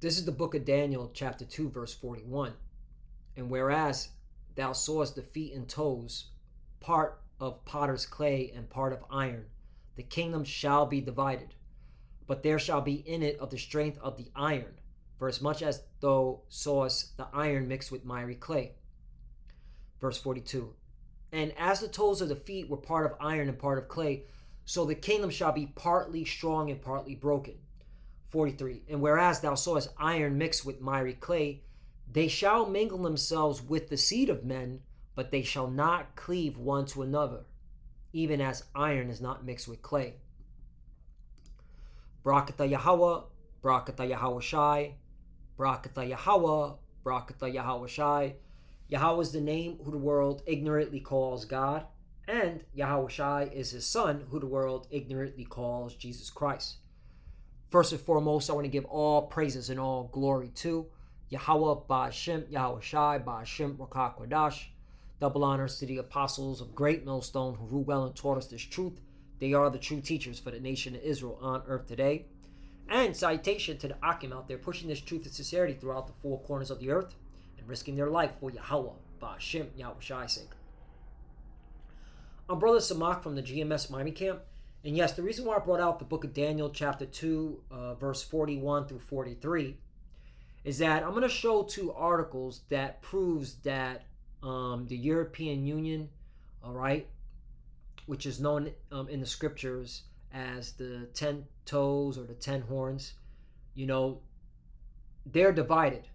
This is the book of Daniel, chapter 2, verse 41. And whereas thou sawest the feet and toes, part of potter's clay and part of iron, the kingdom shall be divided. But there shall be in it of the strength of the iron, for as much as thou sawest the iron mixed with miry clay. Verse 42. And as the toes of the feet were part of iron and part of clay, so the kingdom shall be partly strong and partly broken. 43. And whereas thou sawest iron mixed with miry clay, they shall mingle themselves with the seed of men, but they shall not cleave one to another, even as iron is not mixed with clay. Brakata Yahweh, Brakata Yahweh Shai, Brakata Yahweh, Brakata Yahweh Shai. Yahweh is the name who the world ignorantly calls God, and Yahweh Shai is his son who the world ignorantly calls Jesus Christ. First and foremost, I want to give all praises and all glory to Yahweh Ba'Shem, Yahweh Shai, Ba'Shem, Rakah Kodash. Double honors to the apostles of Great Millstone who ruled well and taught us this truth. They are the true teachers for the nation of Israel on earth today. And salutation to the Akim out there pushing this truth and sincerity throughout the four corners of the earth and risking their life for Yahweh Ba'Shem, Yahweh Shai's sake. I'm Brother Samak from the GMS Miami camp. And yes, the reason why I brought out the book of Daniel, chapter 2, verse 41 through 43, is that I'm going to show two articles that proves that the European Union, all right, which is known in the scriptures as the 10 toes or the 10 horns, they're divided,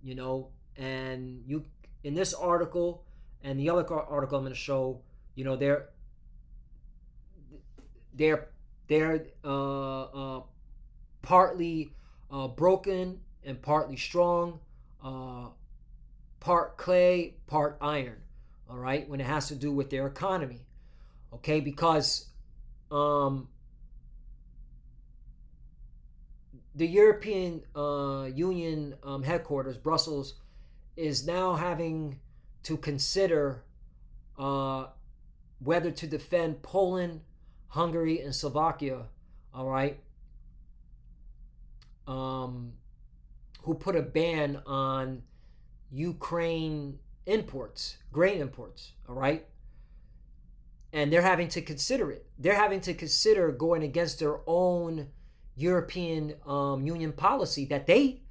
and you in this article and the other article I'm going to show, they're partly broken and partly strong, part clay, part iron, all right, when it has to do with their economy, okay, because the European Union headquarters, Brussels, is now having to consider whether to defend Poland, Hungary, and Slovakia, all right, who put a ban on Ukraine imports, grain imports, all right? And they're having to consider it. They're having to consider going against their own European Union policy that they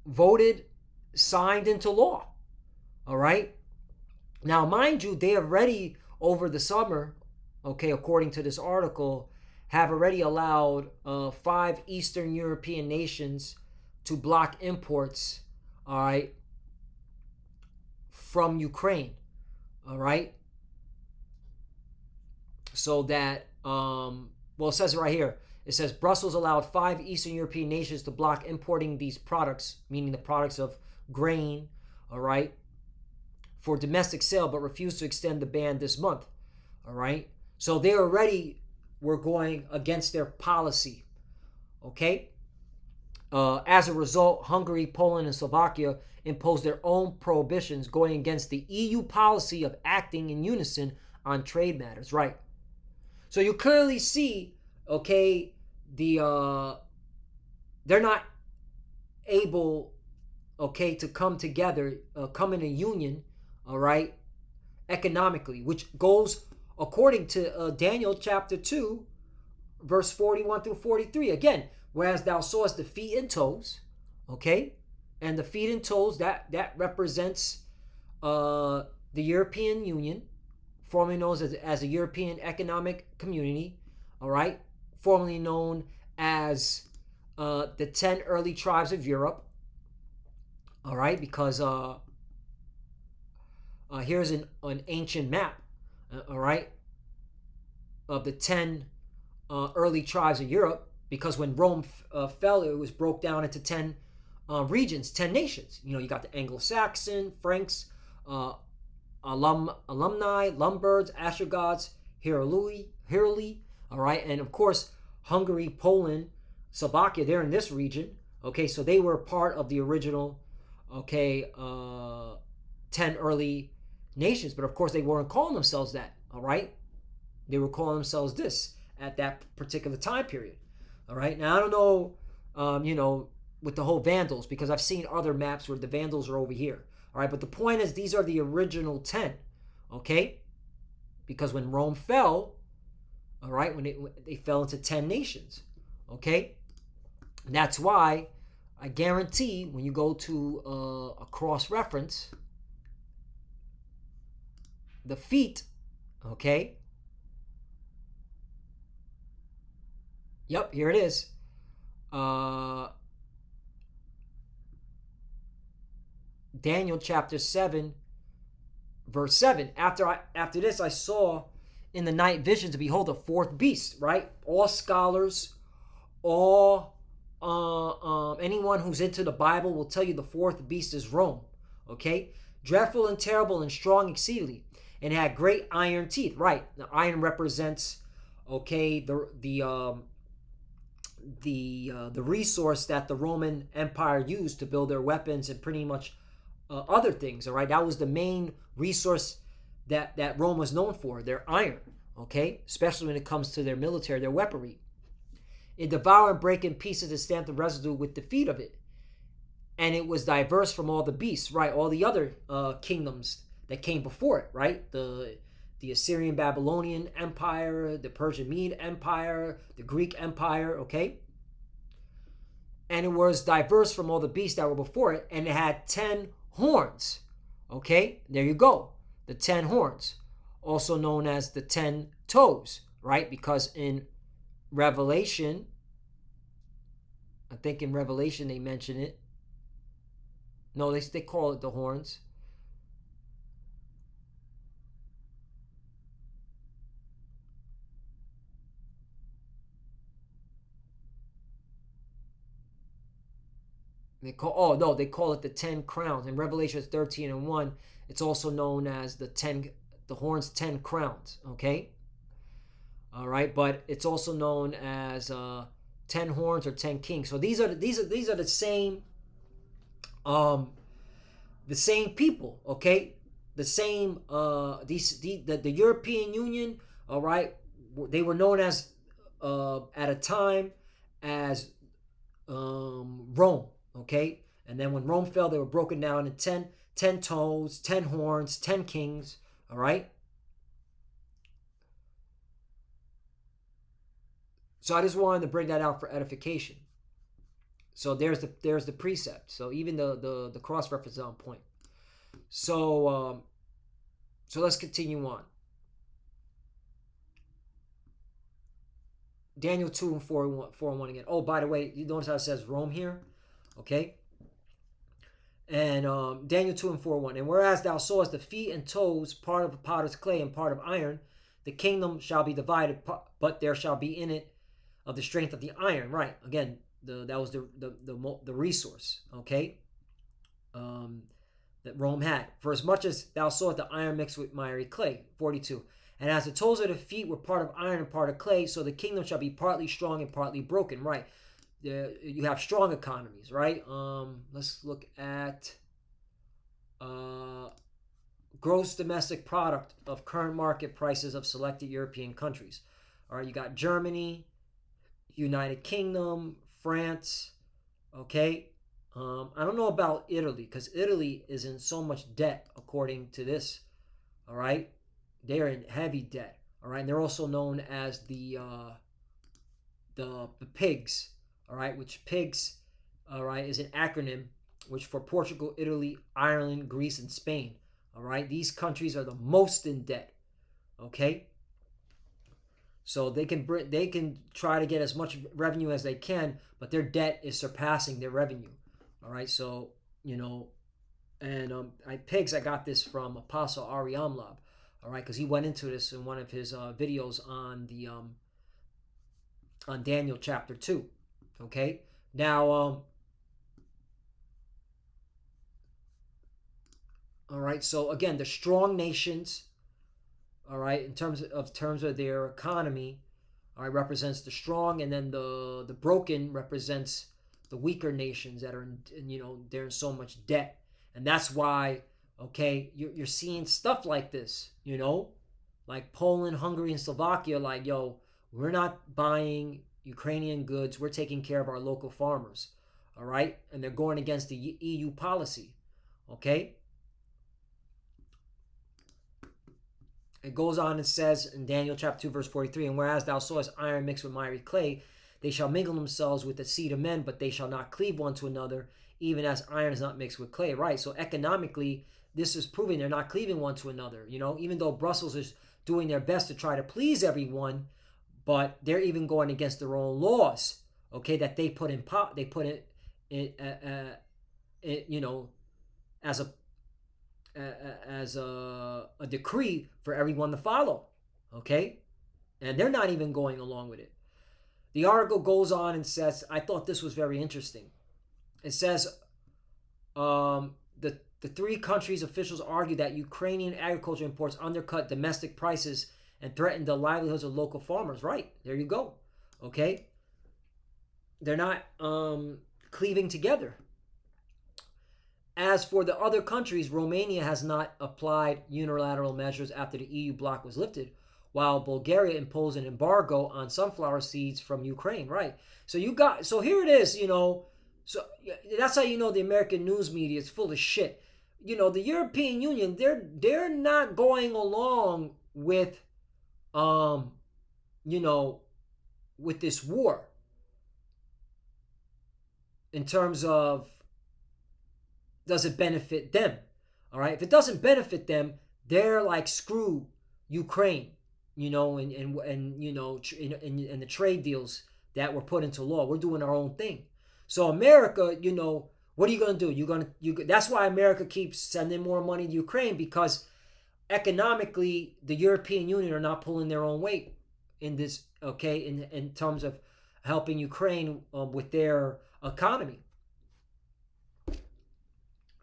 voted, signed into law, all right? Now, mind you, they already, over the summer, okay, according to this article, have already allowed 5 Eastern European nations to block imports, all right, from Ukraine, all right? So that, it says it right here. It says Brussels allowed 5 Eastern European nations to block importing these products, meaning the products of grain, all right, for domestic sale, but refused to extend the ban this month, all right? So they already were going against their policy, okay? As a result, Hungary, Poland, and Slovakia imposed their own prohibitions going against the EU policy of acting in unison on trade matters, right? So you clearly see, okay, they're not able, okay, to come together, come in a union, all right, economically, which goes according to Daniel chapter 2, verse 41 through 43. Again, whereas thou sawest the feet and toes, okay, and the feet and toes, that represents the European Union, formerly known as the European Economic Community, all right, formerly known as the 10 early tribes of Europe, all right, because here's an ancient map, all right, of the 10 early tribes of Europe, because when Rome fell, it was broke down into 10 regions, 10 nations. You got the Anglo-Saxon, Franks, alumni, Lombards, Ostrogoths, Heruli, all right, and of course Hungary, Poland, Slovakia, they're in this region, okay, so they were part of the original, okay, 10 early nations, but of course they weren't calling themselves that, all right, they were calling themselves this at that particular time period, all right. Now I don't know you know, with the whole Vandals, because I've seen other maps where the Vandals are over here. All right, but the point is these are the original 10, okay? Because when Rome fell, all right, when they fell into 10 nations, okay? And that's why I guarantee when you go to a cross-reference, the feet, okay? Yep, here it is. Daniel chapter 7, verse 7. After this, I saw in the night visions, to behold, a fourth beast, right? All scholars, all anyone who's into the Bible will tell you the fourth beast is Rome, okay? Dreadful and terrible and strong exceedingly, and had great iron teeth, right? Now, iron represents, okay, the resource that the Roman Empire used to build their weapons and pretty much other things. All right, that was the main resource that Rome was known for, their iron. Okay, especially when it comes to their military, their weaponry. It devour and break in pieces and stamp the residue with the feet of it. And it was diverse from all the beasts, right? All the other kingdoms that came before it, right? The Assyrian Babylonian Empire, the Persian Mede Empire, the Greek Empire, okay? And it was diverse from all the beasts that were before it, and it had 10 horns, okay? There you go, the 10 horns, also known as the 10 toes, right? Because in Revelation, I think in Revelation they mention it. No, they call it the horns. They call they call it the 10 crowns. In Revelation 13 and 1, it's also known as the horns 10 crowns, okay? All right, but it's also known as 10 horns or 10 kings. So these are the same people, okay? The same the European Union, all right? They were known as at a time as Rome, okay? And then when Rome fell, they were broken down into 10 toes, 10 horns, 10 kings, all right? So I just wanted to bring that out for edification. So there's the precept. So even the cross reference is on point. So let's continue on. Daniel 2 and 4 and 1 again. Oh, by the way, you notice how it says Rome here? Okay. And Daniel 2 and 4 1. And whereas thou sawest the feet and toes, part of potter's clay and part of iron, the kingdom shall be divided, but there shall be in it of the strength of the iron. Right. Again, that was the resource. Okay. That Rome had. For as much as thou sawest the iron mixed with miry clay. 42. And as the toes of the feet were part of iron and part of clay, so the kingdom shall be partly strong and partly broken. Right. You have strong economies, right? Let's look at gross domestic product of current market prices of selected European countries. All right, you got Germany, United Kingdom, France, okay? I don't know about Italy, because Italy is in so much debt, according to this, all right? They're in heavy debt, all right? And they're also known as the pigs, all right? Which pigs, all right, is an acronym, which for Portugal, Italy, Ireland, Greece, and Spain, all right? These countries are the most in debt, okay? So they can try to get as much revenue as they can, but their debt is surpassing their revenue. All right, so and I got this from Apostle Ari Amlab, all right, because he went into this in one of his videos on the on Daniel chapter 2. Okay, now all right, so again, the strong nations, all right, in terms of their economy, all right, represents the strong, and then the broken represents the weaker nations that are they're in so much debt. And that's why, okay, you're seeing stuff like this, like Poland, Hungary, and Slovakia, like, yo, we're not buying Ukrainian goods. We're taking care of our local farmers. All right? And they're going against the EU policy. Okay? It goes on and says in Daniel chapter 2, verse 43, and whereas thou sawest iron mixed with miry clay, they shall mingle themselves with the seed of men, but they shall not cleave one to another, even as iron is not mixed with clay. Right? So economically, this is proving they're not cleaving one to another. You know, even though Brussels is doing their best to try to please everyone, but they're even going against their own laws. Okay, that they put in you know, as a decree for everyone to follow. Okay, and they're not even going along with it. The article goes on and says, I thought this was very interesting. It says, the three countries' officials argue that Ukrainian agriculture imports undercut domestic prices and threaten the livelihoods of local farmers. Right, there you go. Okay, they're not cleaving together. As for the other countries, Romania has not applied unilateral measures after the EU bloc was lifted, while Bulgaria imposed an embargo on sunflower seeds from Ukraine. Right. So here it is, you know. So that's how you know the American news media is full of shit. You know, the European Union, they're not going along with you know, with this war in terms of, does it benefit them? All right. If it doesn't benefit them, they're like, screw Ukraine, you know, and you know, and the trade deals that were put into law. We're doing our own thing. So America, you know, what are you going to do? That's why America keeps sending more money to Ukraine, because economically the European Union are not pulling their own weight in this, okay, in terms of helping Ukraine with their economy.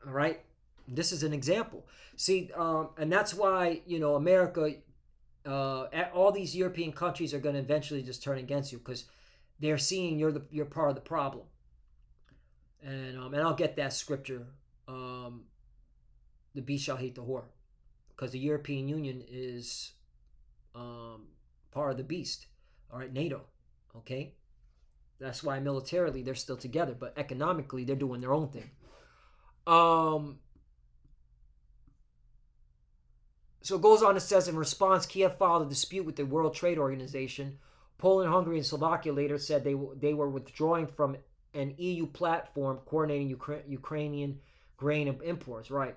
All right, this is an example. See, and that's why, you know, America, all these European countries are going to eventually just turn against you, because they're seeing you're part of the problem. And I'll get that scripture. The beast shall hate the whore, because the European Union is part of the beast. All right, NATO. Okay, that's why militarily they're still together, but economically they're doing their own thing. So it goes on and says, in response, Kiev filed a dispute with the World Trade Organization. Poland, Hungary, and Slovakia later said they were withdrawing from an EU platform coordinating Ukrainian grain imports. Right.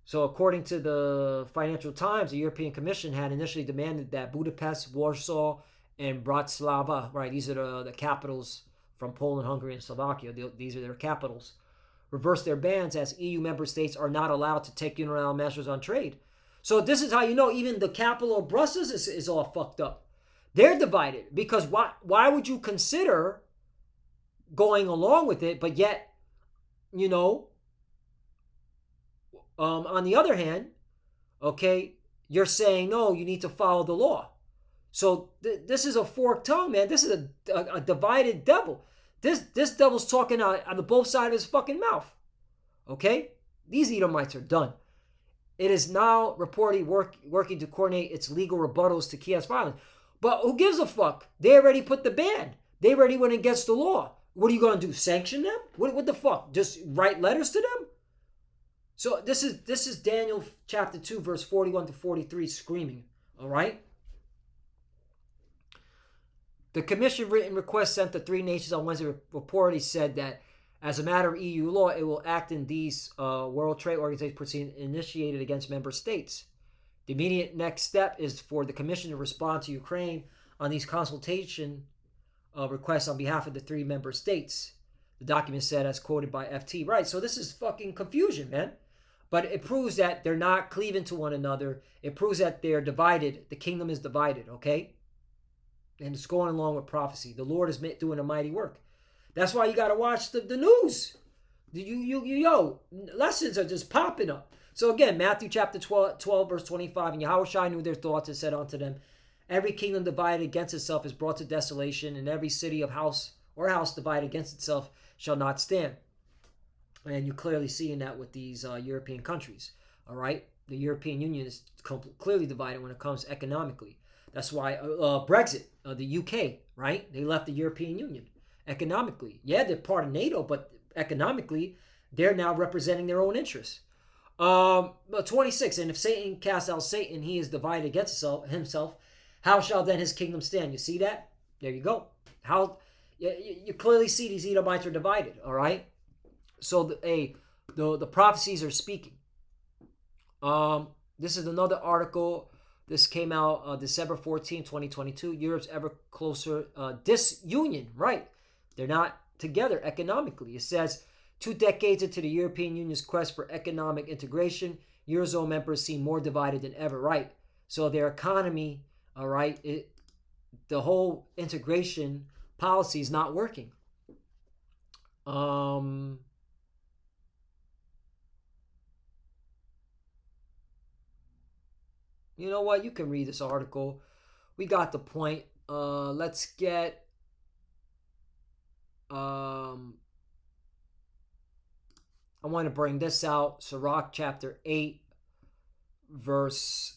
So according to the Financial Times, the European Commission had initially demanded that Budapest, Warsaw, and Bratislava, right, these are the capitals from Poland, Hungary, and Slovakia. These are their capitals. Reverse their bans, as EU member states are not allowed to take unilateral measures on trade. So this is how you know even the capital of Brussels is all fucked up. They're divided, because why would you consider going along with it, but yet, you know, on the other hand, okay, you're saying, no, you need to follow the law. So this is a forked tongue, man. This is a divided devil. This devil's talking out of both sides of his fucking mouth. Okay? These Edomites are done. It is now reportedly working to coordinate its legal rebuttals to Kiev's violence. But who gives a fuck? They already put the ban. They already went against the law. What are you going to do? Sanction them? What the fuck? Just write letters to them? So this is Daniel chapter 2, verse 41 to 43 screaming. All right? The commission written request sent to three nations on Wednesday reportedly said that as a matter of EU law, it will act in these World Trade Organization proceedings initiated against member states. The immediate next step is for the commission to respond to Ukraine on these consultation requests on behalf of the three member states. The document said, as quoted by FT. Right, so this is fucking confusion, man. But it proves that they're not cleaving to one another. It proves that they're divided. The kingdom is divided, okay? And it's going along with prophecy. The Lord is doing a mighty work. That's why you got to watch the news. Yo, lessons are just popping up. So again, Matthew chapter 12 verse 25, and Yahushua knew their thoughts and said unto them, every kingdom divided against itself is brought to desolation, and every city of house divided against itself shall not stand. And you clearly seeing that with these European countries. All right, the European Union is clearly divided when it comes economically. That's why Brexit, the UK, right? They left the European Union economically. Yeah, they're part of NATO, but economically, they're now representing their own interests. 26, and if Satan casts out Satan, he is divided against himself. How shall then his kingdom stand? You see that? There you go. How you clearly see these Edomites are divided. All right. So the prophecies are speaking. This is another article. This came out December 14, 2022. Europe's ever closer disunion. Right. They're not together economically. It says 2 decades into the European Union's quest for economic integration, Eurozone members seem more divided than ever. Right. So their economy, all right, the whole integration policy is not working. You know what? You can read this article. We got the point. Let's get I want to bring this out. Sirach chapter 8, verse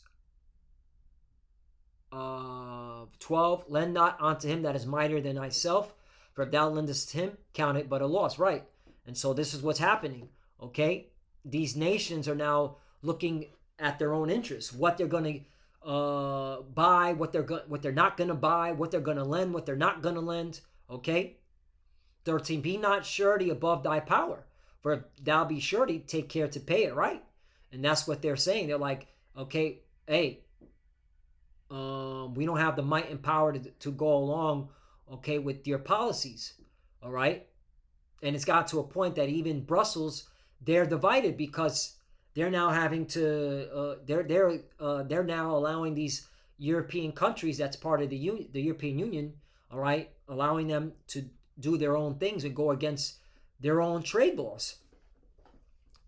12. Lend not unto him that is mightier than thyself, for if thou lendest him, count it but a loss. Right. And so this is what's happening. Okay. These nations are now looking at their own interests, what they're going to buy, what they're not going to buy, what they're going to lend, what they're not going to lend. Okay. 13. Be not surety above thy power, for if thou be surety, take care to pay it. Right. And that's what they're saying. They're like, okay, hey, we don't have the might and power to go along, okay, with your policies. All right. And it's got to a point that even Brussels, they're divided because they're now having to they're now allowing these European countries that's part of the European Union, all right, allowing them to do their own things and go against their own trade laws.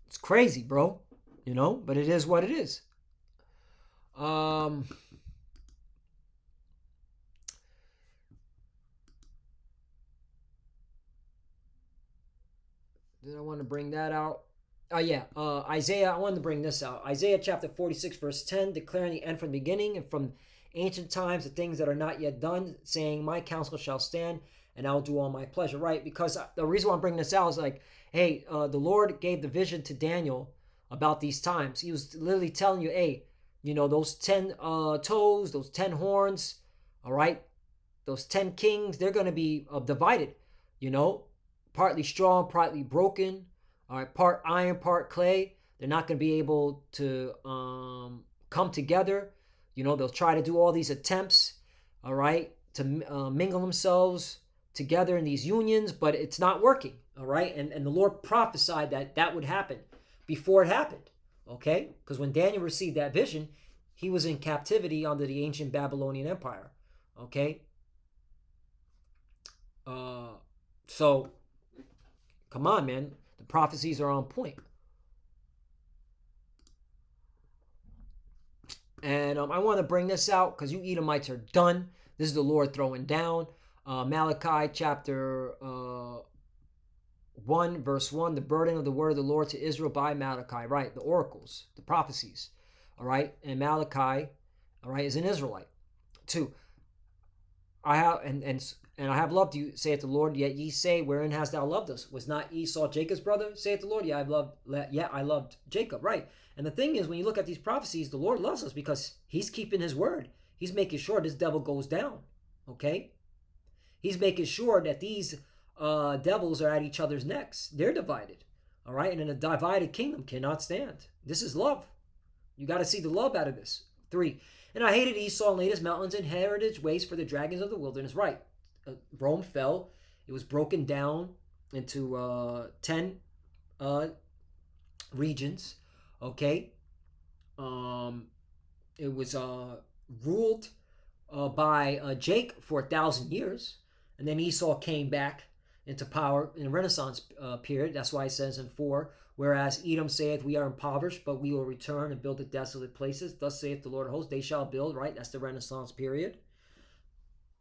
It's crazy, bro. You know, but it is what it is. Did I want to bring that out? Isaiah, I wanted to bring this out. Isaiah chapter 46, verse 10, declaring the end from the beginning and from ancient times the things that are not yet done, saying, my counsel shall stand, and I'll do all my pleasure. Right? Because the reason why I'm bringing this out is like, hey, the Lord gave the vision to Daniel about these times. He was literally telling you, hey, you know, those 10 toes, those 10 horns, all right, those 10 kings, they're going to be divided, you know, partly strong, partly broken. All right, part iron, part clay. They're not going to be able to come together. You know, they'll try to do all these attempts, all right, to mingle themselves together in these unions, but it's not working, all right? And the Lord prophesied that that would happen before it happened, okay? Because when Daniel received that vision, he was in captivity under the ancient Babylonian Empire, okay? So, come on, man. The prophecies are on point. And I want to bring this out because you Edomites are done. This is the Lord throwing down. Malachi chapter 1, verse 1, the burden of the word of the Lord to Israel by Malachi, right? The oracles, the prophecies, all right? And Malachi, all right, is an Israelite. 2, I have, and I have loved you, saith the Lord, yet ye say, wherein hast thou loved us? Was not Esau Jacob's brother, saith the Lord? I loved Jacob, right? And the thing is, when you look at these prophecies, the Lord loves us because he's keeping his word. He's making sure this devil goes down, okay? He's making sure that these devils are at each other's necks. They're divided, all right? And a divided kingdom cannot stand. This is love. You got to see the love out of this. 3, and I hated Esau and laid his mountains and heritage waste for the dragons of the wilderness, right? Rome fell. It was broken down into 10 regions, okay? It was ruled by Jake for 1,000 years, and then Esau came back into power in the Renaissance period. That's why it says in 4, whereas Edom saith, we are impoverished, but we will return and build the desolate places. Thus saith the Lord of hosts, they shall build, right? That's the Renaissance period.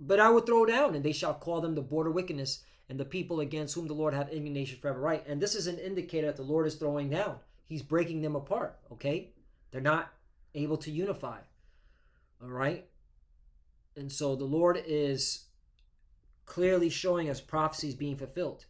But I will throw down, and they shall call them the border wickedness, and the people against whom the Lord hath indignation forever. Right? And this is an indicator that the Lord is throwing down. He's breaking them apart, okay? They're not able to unify, all right? And so the Lord is clearly showing us prophecies being fulfilled.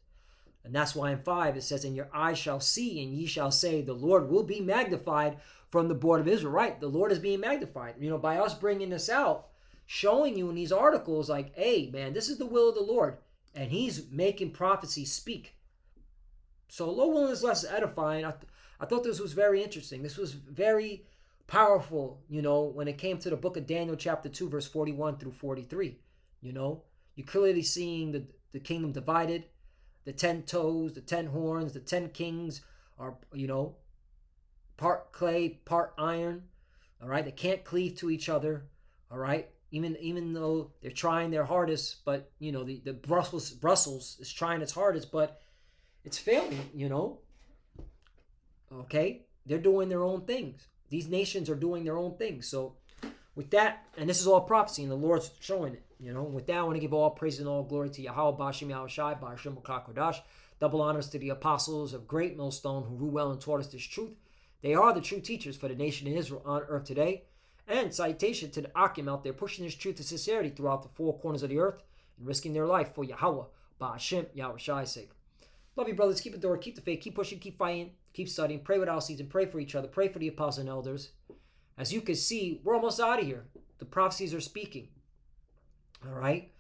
And that's why in 5 it says, and your eyes shall see, and ye shall say, the Lord will be magnified from the border of Israel. Right, the Lord is being magnified. By us bringing this out, showing you in these articles, like, hey, man, this is the will of the Lord. And he's making prophecy speak. So Lord willing, is less edifying. I thought this was very interesting. This was very powerful, when it came to the book of Daniel chapter 2, verse 41 through 43. You're clearly seeing the kingdom divided. The 10 toes, the 10 horns, the 10 kings are, part clay, part iron. All right, they can't cleave to each other. All right, even though they're trying their hardest, but the Brussels is trying its hardest, but it's failing. Okay, they're doing their own things. These nations are doing their own things. So with that, and this is all prophecy, and the Lord's showing it. With that, I want to give all praise and all glory to Yahweh, Bashim Yahushai, Bashim Kodash. Double honors to the apostles of Great Millstone who rule well and taught us this truth. They are the true teachers for the nation of Israel on earth today. And citation to the Akim out there pushing this truth and sincerity throughout the four corners of the earth and risking their life for Yahweh, Bashim Yahushai's sake. Love you, brothers. Keep it door, keep the faith, keep pushing, keep fighting, keep studying, pray without ceasing, pray for each other, pray for the apostles and elders. As you can see, we're almost out of here. The prophecies are speaking. All right,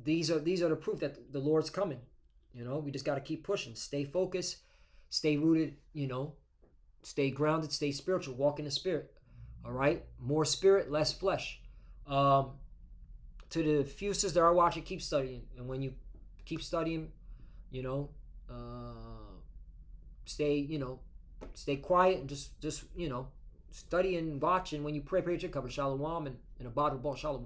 these are the proof that the Lord's coming. We just got to keep pushing, stay focused, stay rooted. Stay grounded, stay spiritual, walk in the spirit. All right, more spirit, less flesh. To the few sisters that are watching, keep studying, and when you keep studying, stay quiet and just study and watch, and when you pray your cover, shalom, and a bottle ball, shalom.